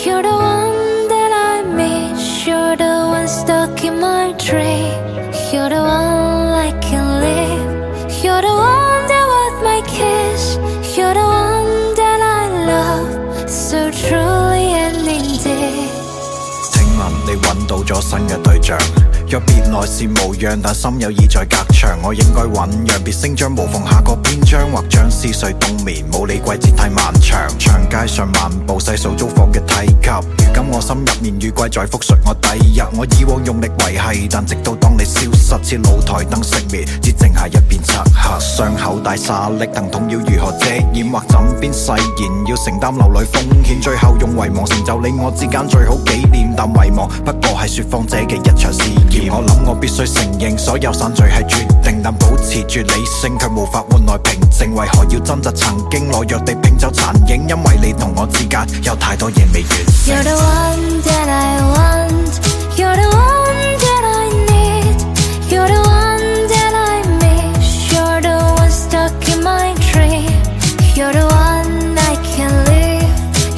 You're the one that I miss. You're the one stuck in my dream. You're the one I can live. You're the one that was my kiss. You're the one that I love so truly and indeed。聽聞你揾到咗新嘅對象，若別來是無恙，但心有意在隔牆。我應該醞釀，別聲將無縫下個篇章，或將思緒冬眠。冇理季節太漫長，長街上漫步細數租房嘅梯級。如今我心入面雨季在復述我第日。我以往用力維繫，但直到當你消失，似露台燈熄滅，只剩下一片漆黑。傷口大沙礫，疼痛要如何遮掩？或枕邊誓言要承擔流淚風險，最後用遺忘成就你我之間最好紀念。但遺忘不過係説謊者嘅一場試驗。我諗我必須承認，所有散聚係決定，但保持住理性卻無法換來平靜。為何要掙扎曾經懦弱地拼湊殘影？因為你同我之間有太多嘢未完成。You're the one that I want. You're the one that I need. You're the one that I miss. You're the one stuck in my dream. You're the one I can live.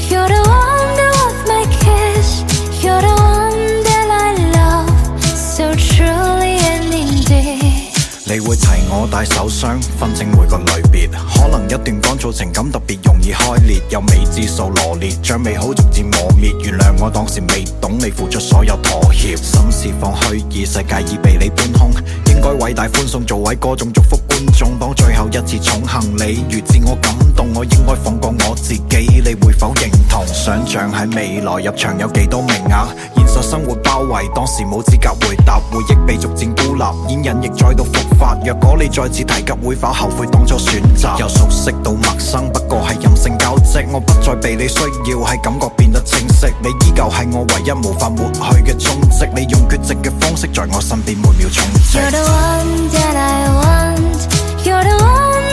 You're the one that was my kiss. You're the one that I love so truly and indeed。你會提我戴手霜，分清每個類別。可能一段乾燥情感特別容易開裂，有未知數羅列，將美好逐漸磨滅。原諒我當時未懂你付出所有妥協，心事放虛擬，世界已被你搬空。應該偉大歡送，做位歌種祝福觀眾。當最後一次寵幸你，如致我感動，我應該放過我自己，你會否認同？想像喺未來入場有幾多名額，現實生活包圍，當時冇資格回答，回憶被逐漸孤立，煙癮亦再度復發。若果你再次提及，會否後悔當初選擇？由熟悉到陌生，不過係任性交織。我不再被你需要，係感覺變得清晰。你依舊係我唯一無法抹去嘅蹤跡，你用缺席嘅方式在我身邊每秒充斥。You're the one that I want. You're the one